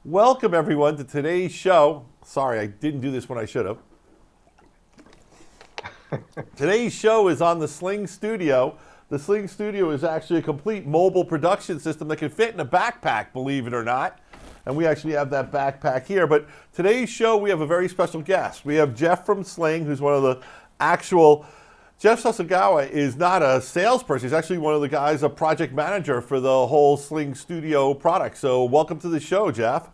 Welcome everyone to today's show. Sorry, I didn't do this when I should have. Today's show is on the SlingStudio. The SlingStudio is actually a complete mobile production system that can fit in a backpack, believe it or not. And we actually have that backpack here. But today's show, we have a very special guest. We have Jeff from Sling, who's one of the actual... Jeff Sasagawa is not a salesperson. He's actually one of the guys, a project manager for the whole SlingStudio product. So welcome to the show, Jeff.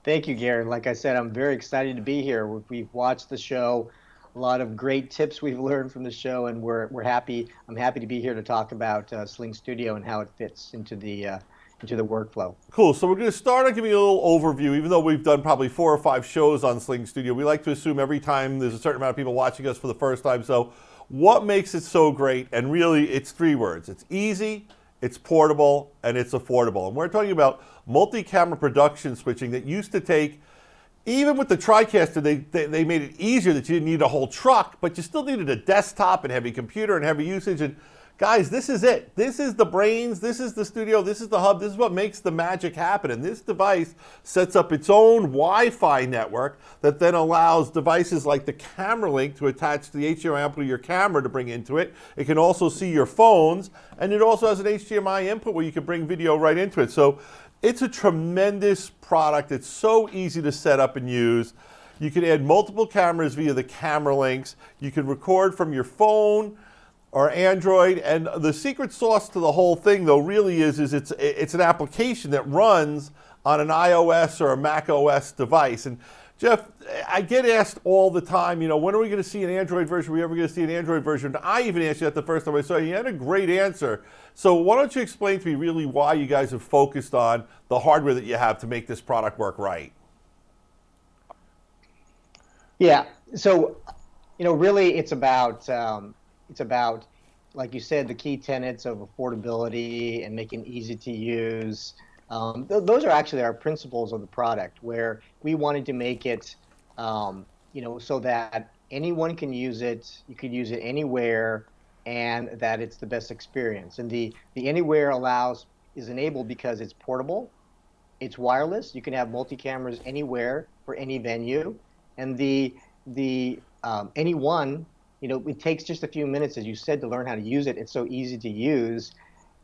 Thank you, Gary. Like I said, I'm very excited to be here. We've watched the show, a lot of great tips we've learned from the show, and we're happy. I'm happy to be here to talk about SlingStudio and how it fits into the workflow. Cool. So we're going to start on giving you a little overview. Even though we've done probably 4 or 5 shows on SlingStudio, we like to assume every time there's a certain amount of people watching us for the first time. So what makes it so great? And really, it's 3 words. It's easy, it's portable, and it's affordable. And we're talking about multi-camera production switching that used to take, even with the TriCaster, they made it easier that you didn't need a whole truck, but you still needed a desktop and heavy computer and heavy usage. And guys, this is it. This is the brains, this is the studio, this is the hub, this is what makes the magic happen. And this device sets up its own Wi-Fi network that then allows devices like the CameraLink to attach to the HDMI output of your camera to bring into it. It can also see your phones, and it also has an HDMI input where you can bring video right into it. So it's a tremendous product. It's so easy to set up and use. You can add multiple cameras via the CameraLinks. You can record from your phone or Android, and the secret sauce to the whole thing, though, really is it's an application that runs on an iOS or a Mac OS device. And Jeff, I get asked all the time, you know, when are we going to see an Android version? Are we ever going to see an Android version? I even asked you that the first time I saw you. You had a great answer. So why don't you explain to me really why you guys have focused on the hardware that you have to make this product work right? Yeah. So, you know, really, it's about like you said, the key tenets of affordability and making it easy to use. Those are actually our principles of the product, where we wanted to make it, you know, so that anyone can use it. You could use it anywhere, and that it's the best experience. And the anywhere is enabled because it's portable, it's wireless. You can have multi-cameras anywhere for any venue, and the anyone. You know, it takes just a few minutes, as you said, to learn how to use it. It's so easy to use,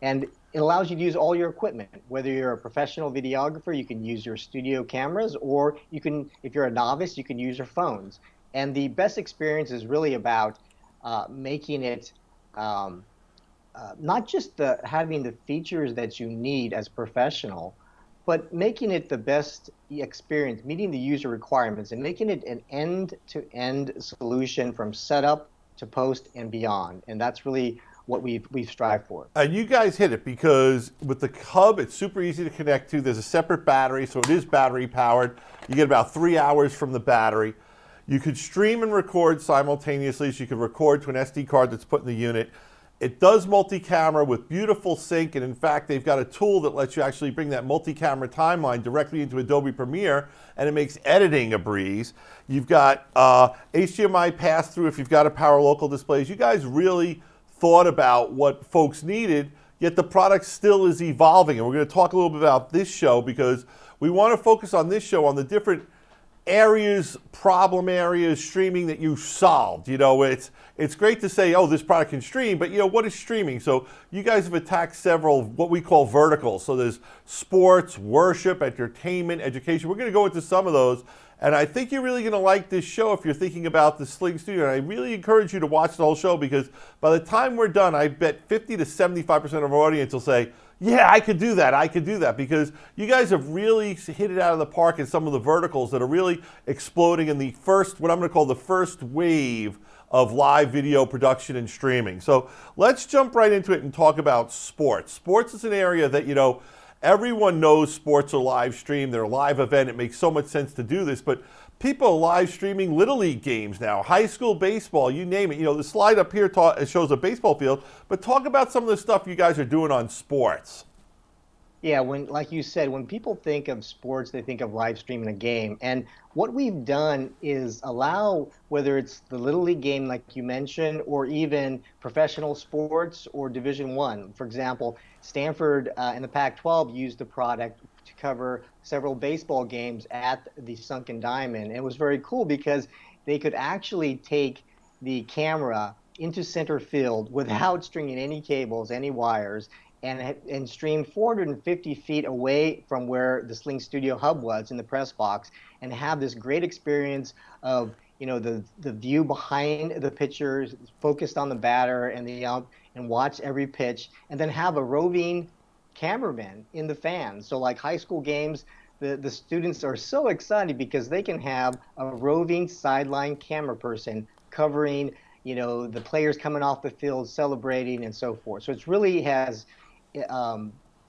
and it allows you to use all your equipment. Whether you're a professional videographer, you can use your studio cameras, or you can, if you're a novice, you can use your phones. And the best experience is really about making it not just having the features that you need as a professional, but making it the best experience, meeting the user requirements, and making it an end-to-end solution from setup to post and beyond. And that's really what we've strived for. And you guys hit it, because with the hub, it's super easy to connect to. There's a separate battery, so it is battery powered. You get about 3 hours from the battery. You could stream and record simultaneously, so you could record to an SD card that's put in the unit. It does multi-camera with beautiful sync, and in fact, they've got a tool that lets you actually bring that multi-camera timeline directly into Adobe Premiere, and it makes editing a breeze. You've got HDMI pass-through if you've got a power local displays. You guys really thought about what folks needed, yet the product still is evolving. And we're going to talk a little bit about this show, because we want to focus on this show on the different areas, problem areas, streaming that you solved. You know, it's great to say, oh, this product can stream, but you know, what is streaming? So you guys have attacked several what we call verticals. So there's sports, worship, entertainment, education. We're going to go into some of those, and I think you're really going to like this show if you're thinking about the SlingStudio. And I really encourage you to watch the whole show, because by the time we're done, I bet 50 to 75% of our audience will say, yeah, I could do that, I could do that, because you guys have really hit it out of the park in some of the verticals that are really exploding in the first, what I'm going to call the first wave of live video production and streaming. So let's jump right into it and talk about sports. Sports is an area that, you know, everyone knows sports are live streamed. They're a live event. It makes so much sense to do this, but people are live streaming Little League games now, high school baseball, you name it. You know, the slide up here shows a baseball field, but talk about some of the stuff you guys are doing on sports. Yeah, when, like you said, when people think of sports, they think of live streaming a game. And what we've done is allow, whether it's the Little League game, like you mentioned, or even professional sports or Division One. For example, Stanford in the Pac-12 used the product to cover several baseball games at the Sunken Diamond. And it was very cool because they could actually take the camera into center field without stringing any cables, any wires, and stream 450 feet away from where the SlingStudio Hub was in the press box, and have this great experience of, the view behind the pitchers, focused on the batter and the ump, and watch every pitch, and then have a roving cameraman in the fans. So like high school games, the students are so excited because they can have a roving sideline camera person covering, the players coming off the field, celebrating, and so forth. So it's really has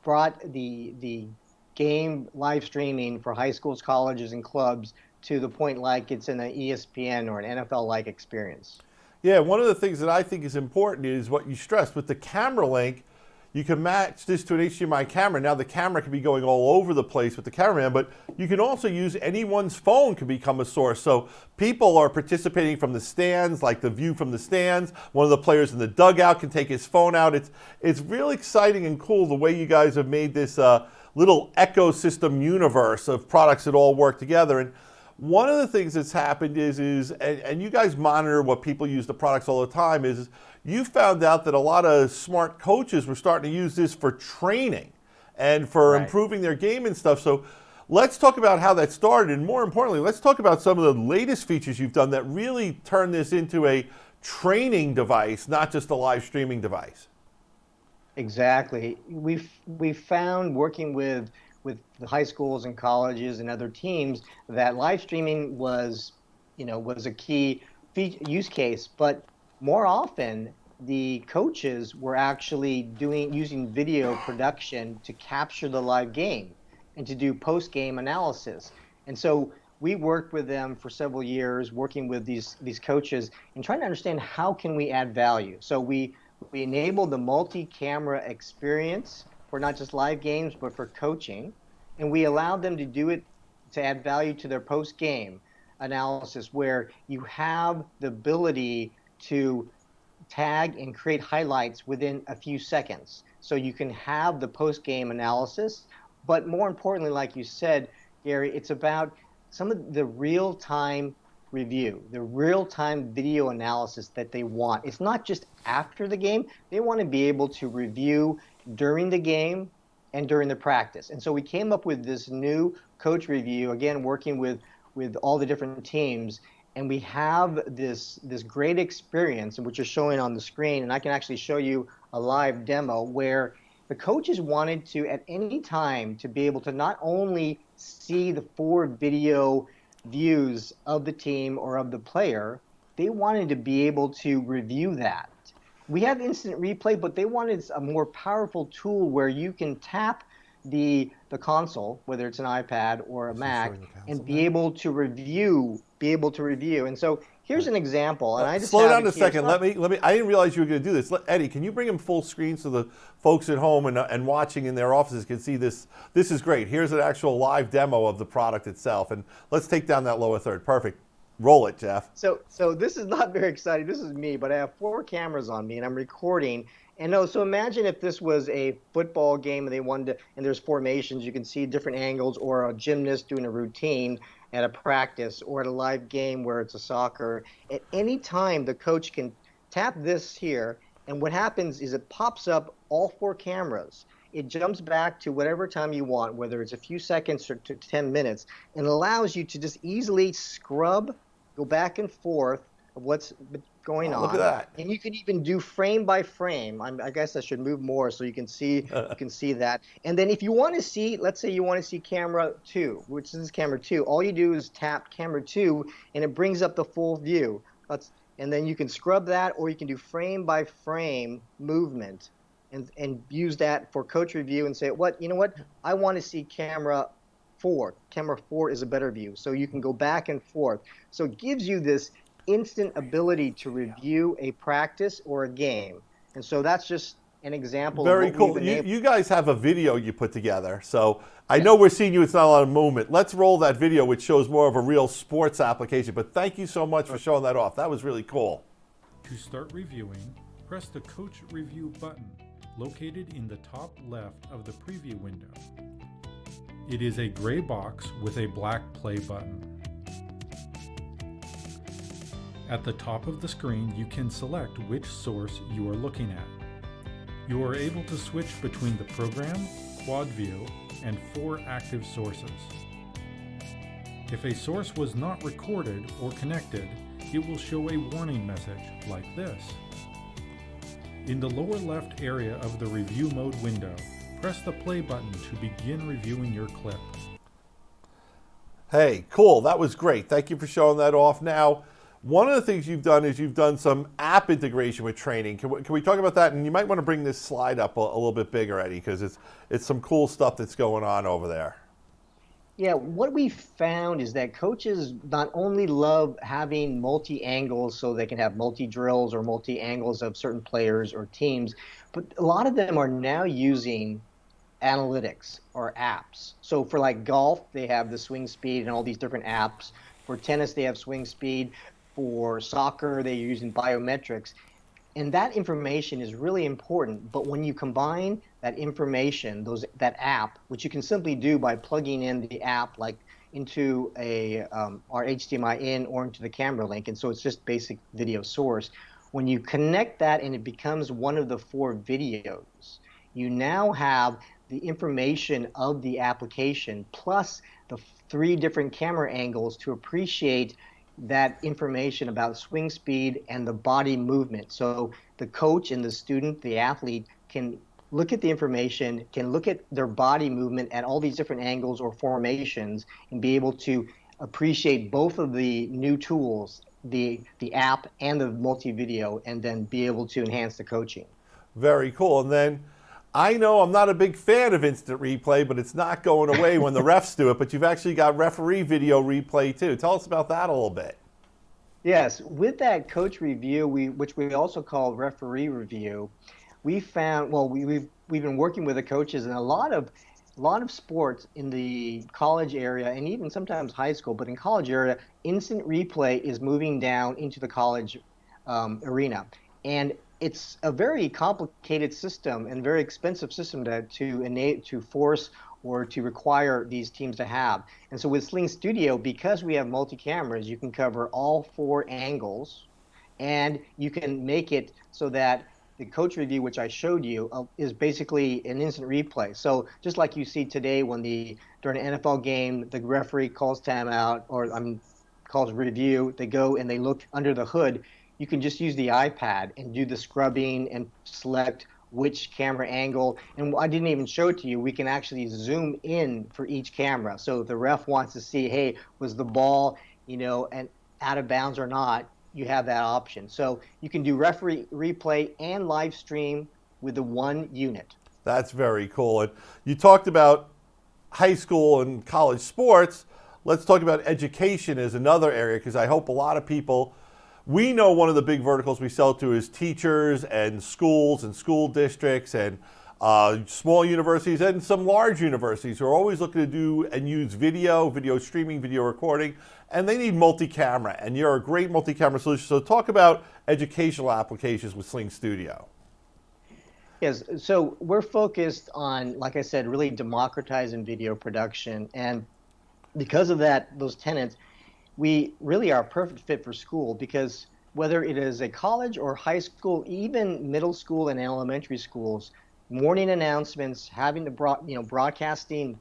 brought the game live streaming for high schools, colleges, and clubs to the point like it's in an ESPN or an NFL-like experience. Yeah, one of the things that I think is important is what you stressed with the camera link. You can match this to an HDMI camera. Now the camera can be going all over the place with the cameraman, but you can also use anyone's phone can become a source. So people are participating from the stands, like the view from the stands. One of the players in the dugout can take his phone out. It's really exciting and cool the way you guys have made this little ecosystem universe of products that all work together. And one of the things that's happened and you guys monitor what people use the products all the time, is you found out that a lot of smart coaches were starting to use this for training and for improving their game and stuff. So let's talk about how that started, and more importantly, let's talk about some of the latest features you've done that really turn this into a training device, not just a live streaming device. Exactly. We've found, working with the high schools and colleges and other teams, that live streaming was a key use case, but more often the coaches were actually using video production to capture the live game and to do post-game analysis. And so we worked with them for several years, working with these coaches and trying to understand how can we add value. So we enabled the multi-camera experience for not just live games, but for coaching. And we allowed them to do it to add value to their post-game analysis, where you have the ability to tag and create highlights within a few seconds. So you can have the post-game analysis, but more importantly, like you said, Gary, it's about some of the real-time review, the real-time video analysis that they want. It's not just after the game. They want to be able to review during the game and during the practice. And so we came up with this new coach review, again, working with all the different teams. And we have this great experience, which is showing on the screen. And I can actually show you a live demo where the coaches wanted to, at any time, to be able to not only see the forward video views of the team or of the player, they wanted to be able to review that. We have instant replay, but they wanted a more powerful tool where you can tap the console, whether it's an iPad or a Mac, and be able to review. And so here's an example. And I just slow down a second. Let me. I didn't realize you were going to do this. Eddie, can you bring him full screen so the folks at home and watching in their offices can see this? This is great. Here's an actual live demo of the product itself. And let's take down that lower third. Perfect. Roll it, Jeff. So this is not very exciting. This is me, but I have 4 cameras on me and I'm recording. And so imagine if this was a football game and they wanted to, and there's formations, you can see different angles, or a gymnast doing a routine at a practice, or at a live game where it's a soccer. At any time, the coach can tap this here, and what happens is it pops up all 4 cameras. It jumps back to whatever time you want, whether it's a few seconds or to 10 minutes, and allows you to just easily scrub, go back and forth of what's going on. Look at that. And you can even do frame by frame. I guess I should move more so you can see that. And then if you want to see, let's say you want to see camera 2, which is camera 2, all you do is tap camera 2 and it brings up the full view. And then you can scrub that, or you can do frame by frame movement and use that for coach review and say, you know what? I want to see camera 4. Camera 4 is a better view. So you can go back and forth. So it gives you this instant ability to review a practice or a game. And so that's just an example of Very what we've cool. been You, able. you guys have a video you put together. So I know we're seeing you, it's not a lot of movement. Let's roll that video, which shows more of a real sports application. But thank you so much for showing that off. That was really cool. To start reviewing, press the Coach Review button located in the top left of the preview window. It is a gray box with a black play button. At the top of the screen, you can select which source you are looking at. You are able to switch between the program, quad view, and 4 active sources. If a source was not recorded or connected, it will show a warning message like this. In the lower left area of the review mode window, press the play button to begin reviewing your clip. Hey, cool. That was great. Thank you for showing that off. Now, one of the things you've done is you've done some app integration with training. Can we talk about that? And you might want to bring this slide up a little bit bigger, Eddie, because it's some cool stuff that's going on over there. Yeah, what we found is that coaches not only love having multi-angles so they can have multi-drills or multi-angles of certain players or teams, but a lot of them are now using analytics or apps. So for like golf, they have the swing speed and all these different apps. For tennis, they have swing speed. For soccer, they're using biometrics. And that information is really important. But when you combine that information, that app, which you can simply do by plugging in the app like into our HDMI in or into the CameraLink, and so it's just basic video source. When you connect that and it becomes one of the 4 videos, you now have the information of the application plus the 3 different camera angles to appreciate that information about swing speed and the body movement. So the coach and the student, the athlete, can look at the information, can look at their body movement at all these different angles or formations, and be able to appreciate both of the new tools, the app and the multi-video, and then be able to enhance the coaching. Very cool. And then I know I'm not a big fan of instant replay, but it's not going away when the refs do it, but you've actually got referee video replay too. Tell us about that a little bit. Yes, with that coach review, which we also call referee review, we found, well, we've been working with the coaches in a lot of sports in the college area and even sometimes high school, but in college area, instant replay is moving down into the college arena. And it's a very complicated system and very expensive system to force or to require these teams to have. And so with SlingStudio, because we have multi-cameras, you can cover all 4 angles, and you can make it so that the coach review, which I showed you, is basically an instant replay. So just like you see today when during an NFL game, the referee calls timeout or calls review, they go and they look under the hood, you can just use the iPad and do the scrubbing and select which camera angle. And I didn't even show it to you. We can actually zoom in for each camera. So if the ref wants to see, hey, was the ball, and out of bounds or not, you have that option. So you can do referee replay and live stream with the 1 unit. That's very cool. And you talked about high school and college sports. Let's talk about education as another area, because I hope a lot of people, we know one of the big verticals we sell to is teachers and schools and school districts and small universities and some large universities who are always looking to do and use video streaming, video recording, and they need multi-camera, and you're a great multi-camera solution. So talk about educational applications with SlingStudio. Yes, so we're focused on, like I said, really democratizing video production, and because of that, those tenets, we really are a perfect fit for school, because whether it is a college or high school, even middle school and elementary schools, morning announcements, having to broadcasting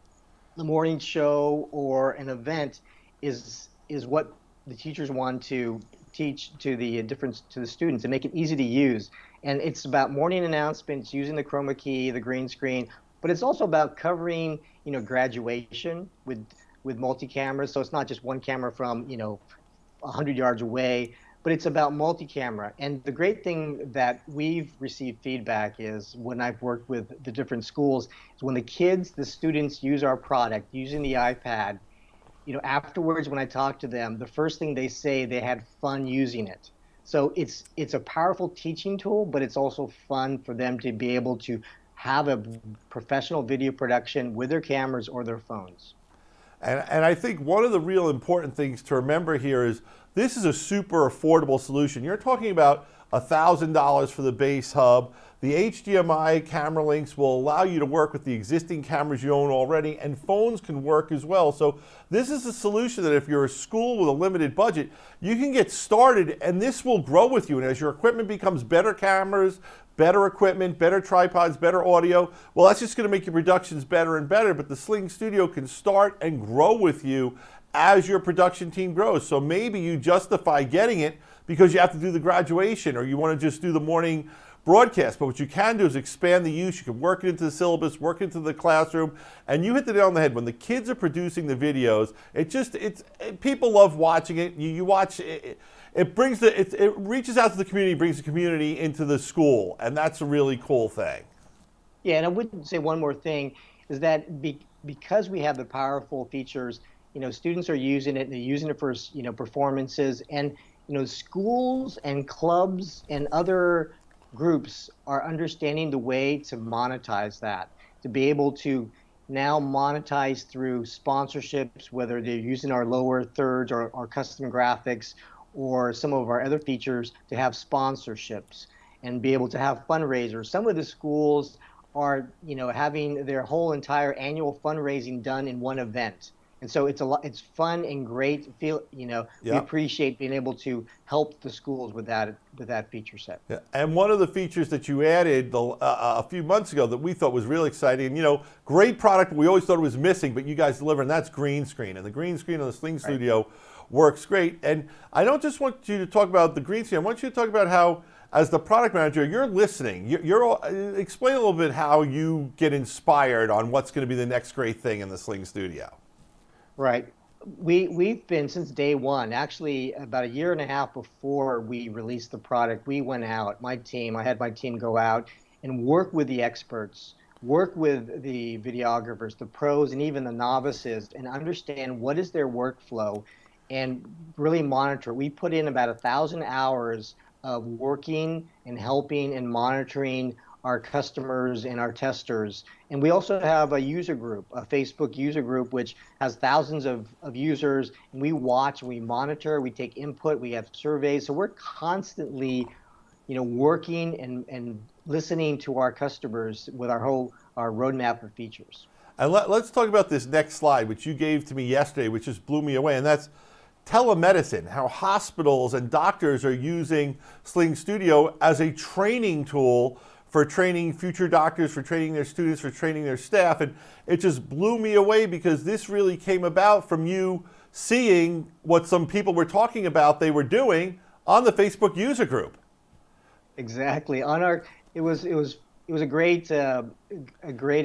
the morning show or an event is what the teachers want to teach to the students and make it easy to use. And it's about morning announcements, using the chroma key, the green screen, but it's also about covering graduation with multi-cameras. So it's not just one camera from 100 yards away, but it's about multi-camera. And the great thing that we've received feedback is, when I've worked with the different schools, is when the students use our product using the iPad, afterwards when I talk to them, the first thing they say, they had fun using it. So it's a powerful teaching tool, but it's also fun for them to be able to have a professional video production with their cameras or their phones. And I think one of the real important things to remember here is this is a super affordable solution. You're talking about $1,000 for the base hub. The HDMI CameraLinks will allow you to work with the existing cameras you own already, and phones can work as well. So this is a solution that if you're a school with a limited budget, you can get started and this will grow with you. And as your equipment becomes better cameras, better equipment, better tripods, better audio, well, that's just going to make your productions better and better. But the SlingStudio can start and grow with you as your production team grows. So maybe you justify getting it because you have to do the graduation or you want to just do the morning broadcast. But what you can do is expand the use. You can work it into the syllabus, work it into the classroom, and you hit the nail on the head. When the kids are producing the videos, people love watching it. You watch it. It reaches out to the community, brings the community into the school, and that's a really cool thing. Yeah, and I would say one more thing is that because we have the powerful features, students are using it, and they're using it for, performances, and, schools and clubs and other groups are understanding the way to monetize that, to be able to now monetize through sponsorships, whether they're using our lower thirds or our custom graphics or some of our other features to have sponsorships and be able to have fundraisers. Some of the schools are, having their whole entire annual fundraising done in one event. And so it's fun and great. We appreciate being able to help the schools with that feature set. Yeah. And one of the features that you added a few months ago that we thought was really exciting, great product, but we always thought it was missing, but you guys deliver, and that's green screen. And the green screen on the SlingStudio works great. And I don't just want you to talk about the green screen. I want you to talk about how, as the product manager, you're listening. Explain a little bit how you get inspired on what's going to be the next great thing in the SlingStudio. Right. We've been, since day one, actually about a year and a half before we released the product, we went out, I had my team go out and work with the experts, work with the videographers, the pros, and even the novices, and understand what is their workflow and really monitor. We put in about 1,000 hours of working and helping and monitoring our customers and our testers. And we also have a user group, a Facebook user group, which has thousands of users. And we watch, we monitor, we take input, we have surveys. So we're constantly, working and listening to our customers with our roadmap of features. And let's talk about this next slide, which you gave to me yesterday, which just blew me away. And that's telemedicine, how hospitals and doctors are using SlingStudio as a training tool for training future doctors, for training their students, for training their staff. And it just blew me away because this really came about from you seeing what some people were talking about they were doing on the Facebook user group. Exactly. It was a great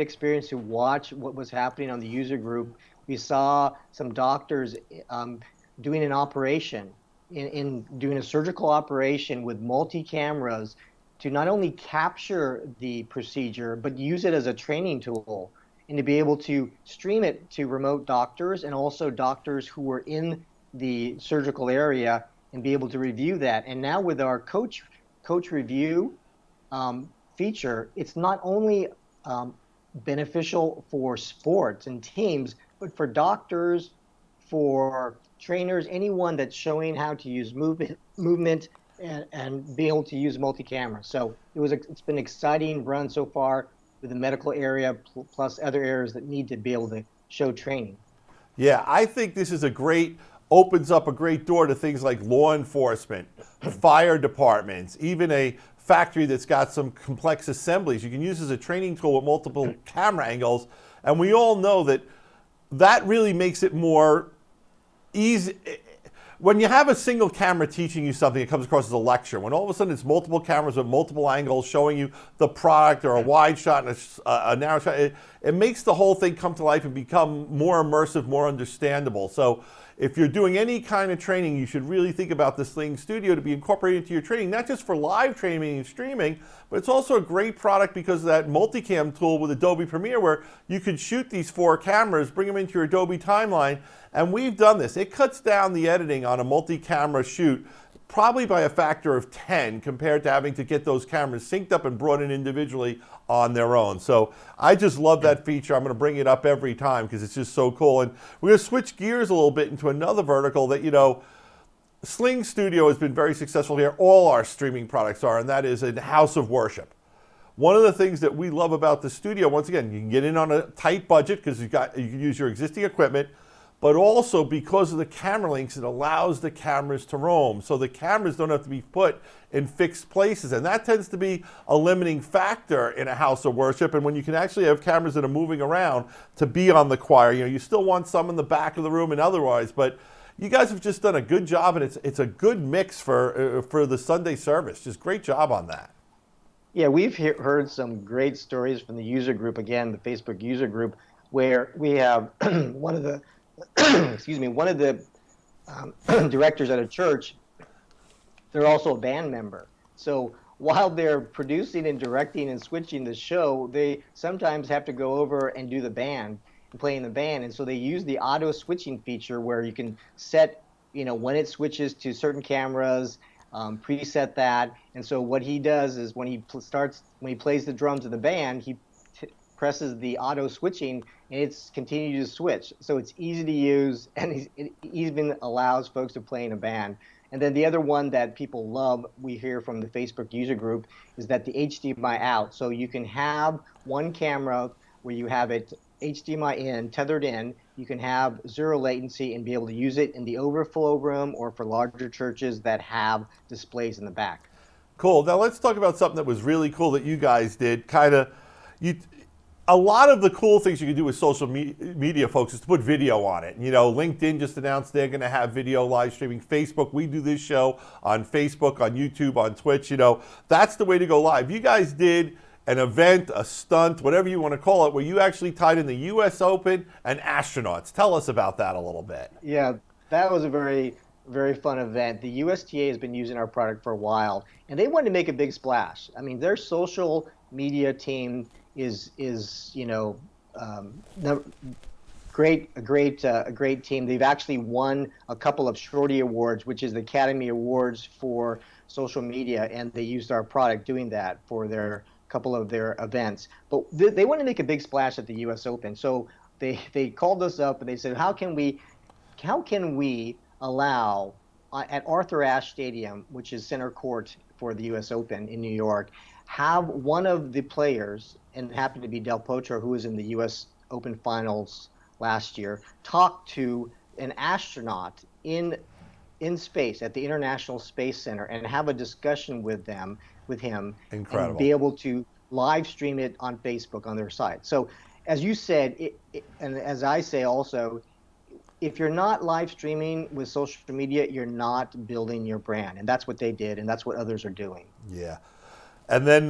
experience to watch what was happening on the user group. We saw some doctors doing an operation, in doing a surgical operation with multi-cameras to not only capture the procedure, but use it as a training tool and to be able to stream it to remote doctors and also doctors who were in the surgical area and be able to review that. And now with our coach review feature, it's not only beneficial for sports and teams, but for doctors, for trainers, anyone that's showing how to use movement and be able to use multi-camera. So it's been an exciting run so far with the medical area plus other areas that need to be able to show training. Yeah, I think this is opens up a great door to things like law enforcement, fire departments, even a factory that's got some complex assemblies. You can use as a training tool with multiple camera angles. And we all know that really makes it more easy. When you have a single camera teaching you something, it comes across as a lecture. When all of a sudden it's multiple cameras with multiple angles showing you the product, or a wide shot and a narrow shot, it makes the whole thing come to life and become more immersive, more understandable. So if you're doing any kind of training, you should really think about the SlingStudio to be incorporated into your training, not just for live training and streaming, but it's also a great product because of that multicam tool with Adobe Premiere where you can shoot these 4 cameras, bring them into your Adobe timeline, and we've done this. It cuts down the editing on a multi-camera shoot probably by a factor of 10 compared to having to get those cameras synced up and brought in individually on their own. So I just love that feature. I'm going to bring it up every time because it's just so cool. And we're going to switch gears a little bit into another vertical that, you know, SlingStudio has been very successful here. All our streaming products are, and that is a house of worship. One of the things that we love about the studio, once again, you can get in on a tight budget because you can use your existing equipment, but also because of the CameraLinks, it allows the cameras to roam. So the cameras don't have to be put in fixed places. And that tends to be a limiting factor in a house of worship. And when you can actually have cameras that are moving around to be on the choir, you know, you still want some in the back of the room and otherwise, but you guys have just done a good job, and it's a good mix for the Sunday service. Just great job on that. Yeah, we've heard some great stories from the user group, again, the Facebook user group, where we have one of the directors at a church. They're also a band member. So while they're producing and directing and switching the show, they sometimes have to go over and do the band and play in the band. And so they use the auto switching feature where you can set, you know, when it switches to certain cameras, preset that. And so what he does is when he plays the drums of the band, he presses the auto switching and it's continued to switch. So it's easy to use, and it even allows folks to play in a band. And then the other one that people love, we hear from the Facebook user group, is that the HDMI out. So you can have one camera where you have it HDMI in, tethered in. You can have zero latency and be able to use it in the overflow room or for larger churches that have displays in the back. Cool. Now let's talk about something that was really cool that you guys did. A lot of the cool things you can do with social media, folks, is to put video on it. You know, LinkedIn just announced they're going to have video live streaming. Facebook, we do this show on Facebook, on YouTube, on Twitch. You know, that's the way to go live. You guys did an event, a stunt, whatever you want to call it, where you actually tied in the U.S. Open and astronauts. Tell us about that a little bit. Yeah, that was a very, very fun event. The USTA has been using our product for a while, and they wanted to make a big splash. I mean, their social media team is you know, a great team. They've actually won a couple of Shorty Awards, which is the Academy Awards for social media, and they used our product doing that for their couple of their events. But they want to make a big splash at the U.S. Open, so they called us up and they said, how can we allow at Arthur Ashe Stadium, which is center court for the U.S. Open in New York, have one of the players, and it happened to be Del Potro, who was in the U.S. Open finals last year, talk to an astronaut in space at the International Space Center and have a discussion with him. Incredible. And be able to live stream it on Facebook on their site. So as you said, and as I say also, if you're not live streaming with social media, you're not building your brand. And that's what they did, and that's what others are doing. Yeah. And then,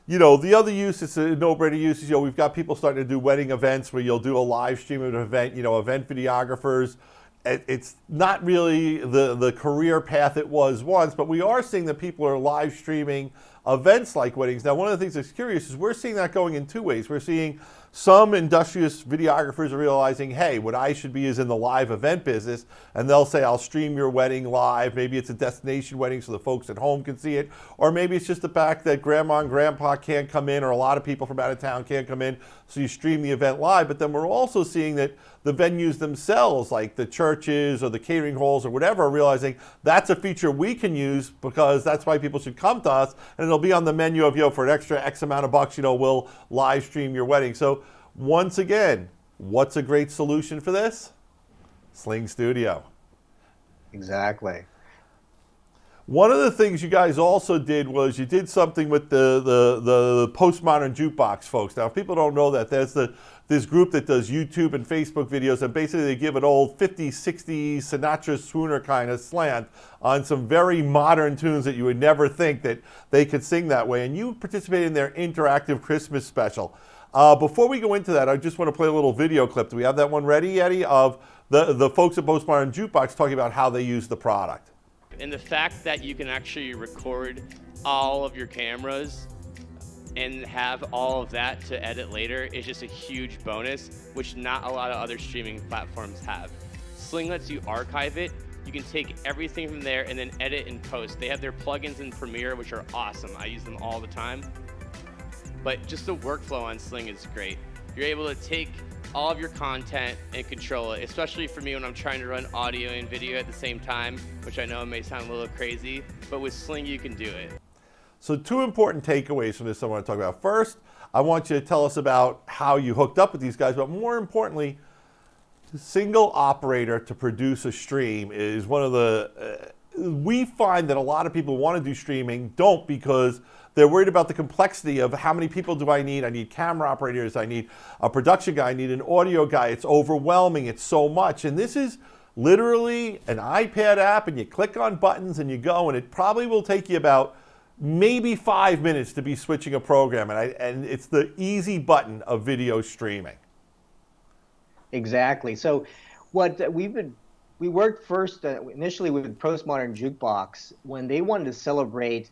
you know, the other use, it's a no-brainer use, is, you know, we've got people starting to do wedding events where you'll do a live stream of an event, you know, event videographers. It's not really the career path it was once, but we are seeing that people are live streaming events like weddings. Now, one of the things that's curious is we're seeing that going in two ways. We're seeing some industrious videographers are realizing, hey, what I should be is in the live event business, and they'll say, I'll stream your wedding live. Maybe it's a destination wedding so the folks at home can see it, or maybe it's just the fact that grandma and grandpa can't come in, or a lot of people from out of town can't come in, so you stream the event live. But then we're also seeing that the venues themselves, like the churches or the catering halls or whatever, are realizing that's a feature we can use because that's why people should come to us, and it'll be on the menu of, you know, for an extra X amount of bucks, you know, we'll live stream your wedding. So once again, what's a great solution for this? SlingStudio. Exactly. One of the things you guys also did was you did something with the Postmodern Jukebox folks. Now, if people don't know that, there's this group that does YouTube and Facebook videos, and basically they give an old 50s, 60s Sinatra swooner kind of slant on some very modern tunes that you would never think that they could sing that way. And you participated in their interactive Christmas special. Before we go into that, I just want to play a little video clip. Do we have that one ready, Eddie, of the folks at Postmodern Jukebox talking about how they use the product? And the fact that you can actually record all of your cameras and have all of that to edit later is just a huge bonus, which not a lot of other streaming platforms have. Sling lets you archive it. You can take everything from there and then edit and post. They have their plugins in Premiere, which are awesome. I use them all the time. But just the workflow on Sling is great. You're able to take all of your content and control it, especially for me when I'm trying to run audio and video at the same time, which I know may sound a little crazy, but with Sling you can do it. So 2 important takeaways from this I want to talk about. First, I want you to tell us about how you hooked up with these guys, but more importantly, the single operator to produce a stream is one of the, we find that a lot of people who want to do streaming don't, because they're worried about the complexity of how many people do I need? I need camera operators, I need a production guy, I need an audio guy. It's overwhelming, it's so much. And this is literally an iPad app, and you click on buttons and you go, and it probably will take you about maybe 5 minutes to be switching a program. And it's the easy button of video streaming. Exactly. So what we worked first initially with Postmodern Jukebox when they wanted to celebrate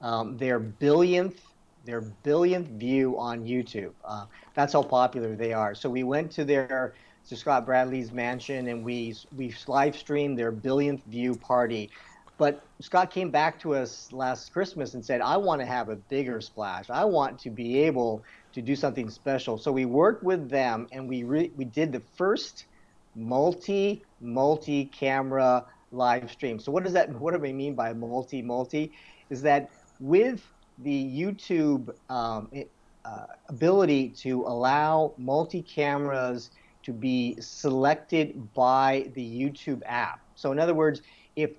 their billionth view on YouTube. That's how popular they are. So we went to Scott Bradley's mansion, and we live streamed their billionth view party. But Scott came back to us last Christmas and said, I want to have a bigger splash. I want to be able to do something special. So we worked with them, and we did the first multi-camera live stream. So what do we mean by multi? Is that with the YouTube ability to allow multi-cameras to be selected by the YouTube app. So in other words, if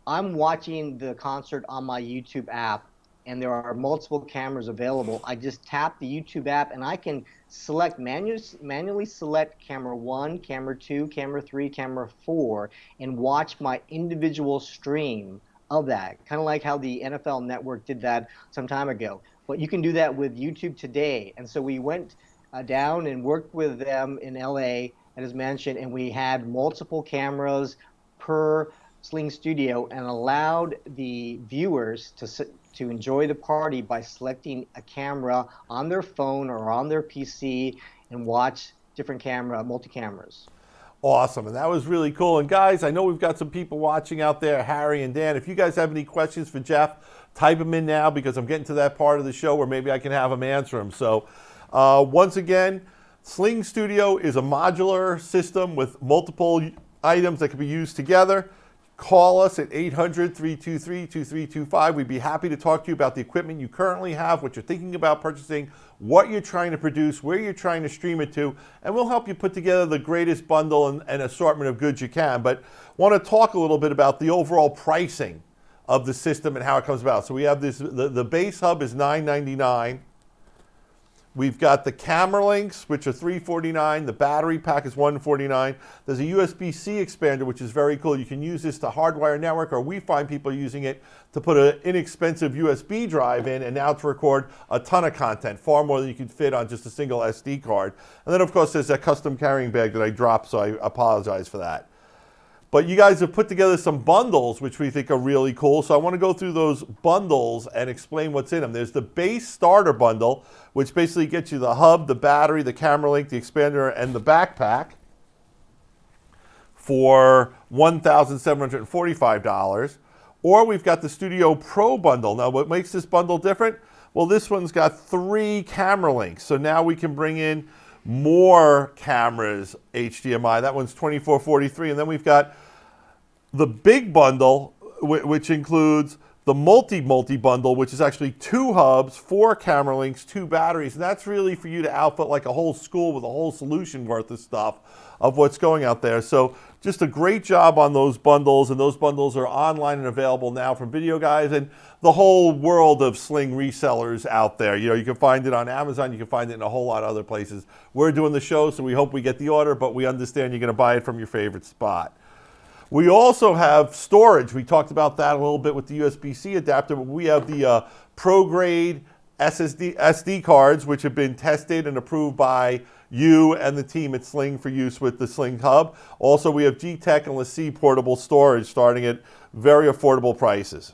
I'm watching the concert on my YouTube app and there are multiple cameras available, I just tap the YouTube app and I can manually select camera 1, camera 2, camera 3, camera 4, and watch my individual stream of that, kind of like how the NFL Network did that some time ago. But you can do that with YouTube today. And so we went down and worked with them in LA at his mansion, and we had multiple cameras per SlingStudio and allowed the viewers to enjoy the party by selecting a camera on their phone or on their PC and watch different multi-cameras. Awesome, and that was really cool. And guys, I know we've got some people watching out there, Harry and Dan. If you guys have any questions for Jeff, type them in now, because I'm getting to that part of the show where maybe I can have him answer them. So once again, SlingStudio is a modular system with multiple items that can be used together. Call us at 800-323-2325. We'd be happy to talk to you about the equipment you currently have, what you're thinking about purchasing, what you're trying to produce, where you're trying to stream it to, and we'll help you put together the greatest bundle and assortment of goods you can. But want to talk a little bit about the overall pricing of the system and how it comes about. So we have this, the base hub is $9.99. We've got the CameraLinks, which are $349. The battery pack is $149. There's a USB-C expander, which is very cool. You can use this to hardwire network, or we find people using it to put an inexpensive USB drive in and now to record a ton of content, far more than you could fit on just a single SD card. And then, of course, there's that custom carrying bag that I dropped, so I apologize for that. But you guys have put together some bundles, which we think are really cool. So I want to go through those bundles and explain what's in them. There's the base starter bundle, which basically gets you the hub, the battery, the camera link, the expander, and the backpack for $1,745. Or we've got the Studio Pro bundle. Now, what makes this bundle different? Well, this one's got 3 camera links. So now we can bring in more cameras, HDMI. That one's $24.43. And then we've got the big bundle, which includes the multi bundle, which is actually 2 hubs, 4 camera links, 2 batteries. And that's really for you to outfit like a whole school with a whole solution worth of stuff of what's going out there. So just a great job on those bundles, and those bundles are online and available now from Videoguys and the whole world of Sling resellers out there. You know, you can find it on Amazon, you can find it in a whole lot of other places. We're doing the show, so we hope we get the order, but we understand you're going to buy it from your favorite spot. We also have storage. We talked about that a little bit with the USB-C adapter, but we have the pro-grade SD cards, which have been tested and approved by you and the team at Sling for use with the Sling Hub. Also, we have G-Tech and LaCie portable storage starting at very affordable prices.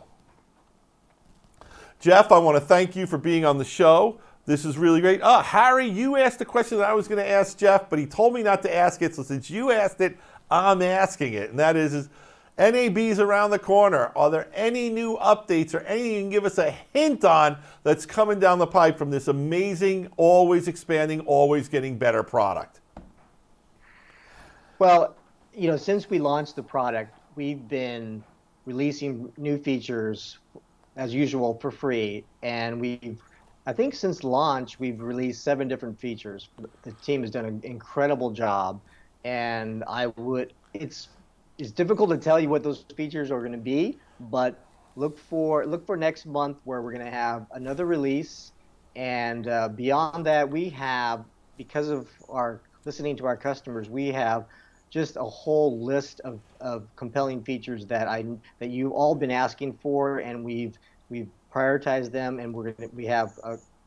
Jeff, I want to thank you for being on the show. This is really great. Harry, you asked a question that I was going to ask Jeff, but he told me not to ask it, so since you asked it, I'm asking it. And that is NAB's around the corner. Are there any new updates or anything you can give us a hint on that's coming down the pipe from this amazing, always expanding, always getting better product? Well, since we launched the product, we've been releasing new features as usual for free, and I think since launch, we've released 7 different features. The team has done an incredible job, and it's difficult to tell you what those features are going to be, but look for next month where we're going to have another release, and beyond that, because of our listening to our customers, we have just a whole list of compelling features that you've all been asking for, and we've prioritized them, and we have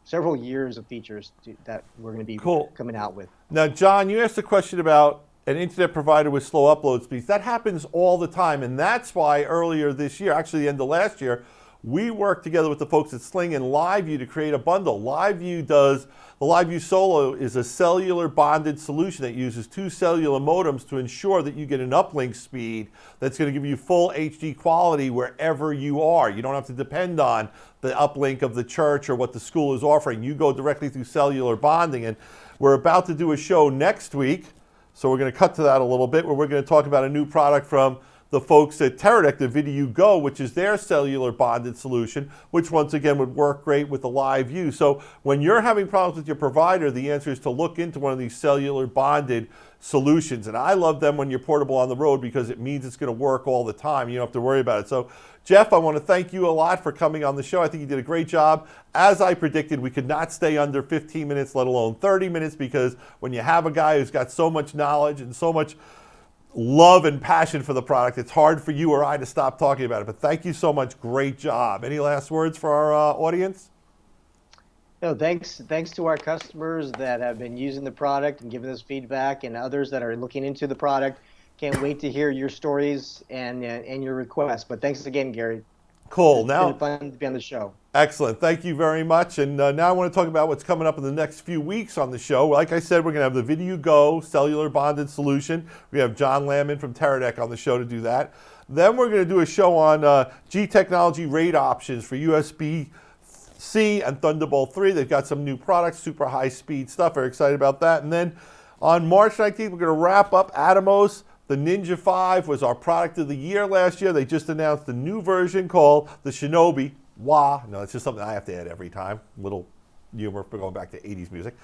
several years of features that we're going to be coming out with. Now, John, you asked a question about an internet provider with slow upload speeds. That happens all the time, and that's why earlier this year, actually the end of last year, we worked together with the folks at Sling and LiveView to create a bundle. The LiveView Solo is a cellular bonded solution that uses 2 cellular modems to ensure that you get an uplink speed that's going to give you full HD quality wherever you are. You don't have to depend on the uplink of the church or what the school is offering. You go directly through cellular bonding, and we're about to do a show next week, so we're going to cut to that a little bit, where we're going to talk about a new product from the folks at Teradek, the Videoguys, which is their cellular bonded solution, which once again would work great with the LiveView. So when you're having problems with your provider, the answer is to look into one of these cellular bonded solutions. And I love them when you're portable on the road because it means it's going to work all the time. You don't have to worry about it. So Jeff, I want to thank you a lot for coming on the show. I think you did a great job. As I predicted, we could not stay under 15 minutes, let alone 30 minutes, because when you have a guy who's got so much knowledge and so much love and passion for the product, it's hard for you or I to stop talking about it. But thank you so much. Great job. Any last words for our audience? No, thanks to our customers that have been using the product and giving us feedback, and others that are looking into the product. Can't wait to hear your stories and your requests. But thanks again, Gary. Cool. It's now, been fun to be on the show. Excellent. Thank you very much. And now I want to talk about what's coming up in the next few weeks on the show. Like I said, we're going to have the Videoguys cellular bonded solution. We have John Lamon from Teradek on the show to do that. Then we're going to do a show on G Technology RAID options for USB-C and Thunderbolt 3. They've got some new products, super high speed stuff. Very excited about that. And then on March 19th, we're going to wrap up Atomos. The Ninja 5 was our product of the year last year. They just announced a new version called the Shinobi. Wah. No, it's just something I have to add every time. Little humor for going back to 80s music.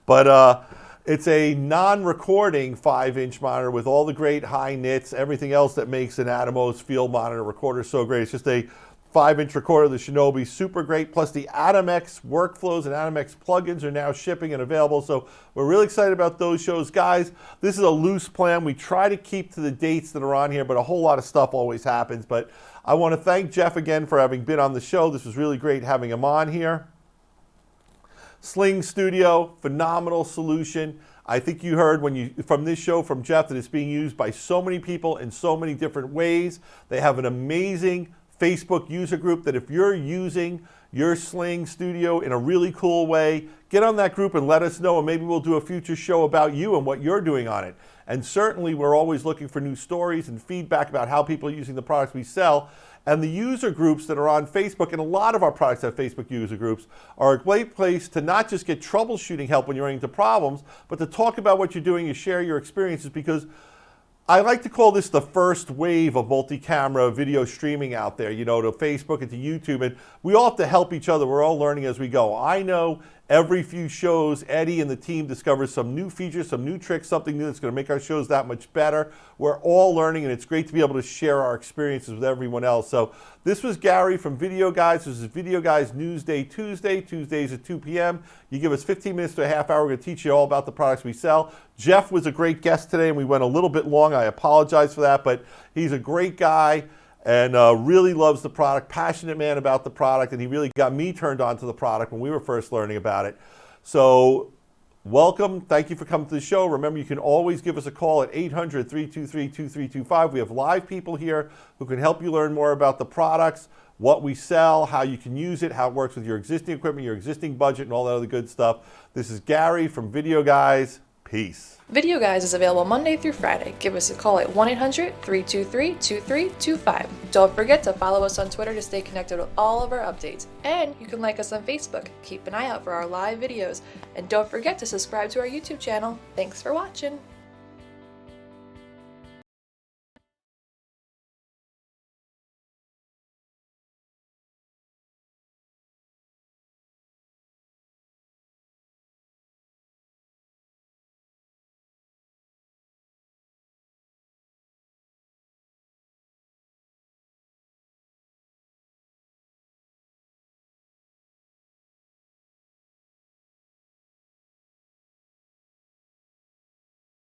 But it's a non-recording 5-inch monitor with all the great high nits, everything else that makes an Atomos field monitor recorder so great. It's just a 5-inch recorder, the Shinobi, super great. Plus the AtomX workflows and AtomX plugins are now shipping and available. So we're really excited about those shows. Guys, this is a loose plan. We try to keep to the dates that are on here, but a whole lot of stuff always happens. But I want to thank Jeff again for having been on the show. This was really great having him on here. SlingStudio, phenomenal solution. I think you heard from this show from Jeff that it's being used by so many people in so many different ways. They have an amazing Facebook user group that if you're using your SlingStudio in a really cool way, get on that group and let us know, and maybe we'll do a future show about you and what you're doing on it. And certainly we're always looking for new stories and feedback about how people are using the products we sell. And the user groups that are on Facebook, and a lot of our products have Facebook user groups, are a great place to not just get troubleshooting help when you're running into problems, but to talk about what you're doing and share your experiences, because I like to call this the first wave of multi-camera video streaming out there, to Facebook and to YouTube, and we all have to help each other. We're all learning as we go. I know every few shows, Eddie and the team discovers some new features, some new tricks, something new that's going to make our shows that much better. We're all learning, and it's great to be able to share our experiences with everyone else. So this was Gary from Videoguys. This is Videoguys NewsDay Tuesday, Tuesdays at 2 p.m. You give us 15 minutes to a half hour, we're going to teach you all about the products we sell. Jeff was a great guest today, and we went a little bit long. I apologize for that, but he's a great guy and really loves the product, passionate man about the product, and he really got me turned on to the product when we were first learning about it. So welcome. Thank you for coming to the show. Remember, you can always give us a call at 800-323-2325. We have live people here who can help you learn more about the products, what we sell, how you can use it, how it works with your existing equipment, your existing budget, and all that other good stuff. This is Gary from Videoguys. Peace. Videoguys is available Monday through Friday. Give us a call at 1-800-323-2325. Don't forget to follow us on Twitter to stay connected with all of our updates. And you can like us on Facebook. Keep an eye out for our live videos. And don't forget to subscribe to our YouTube channel. Thanks for watching.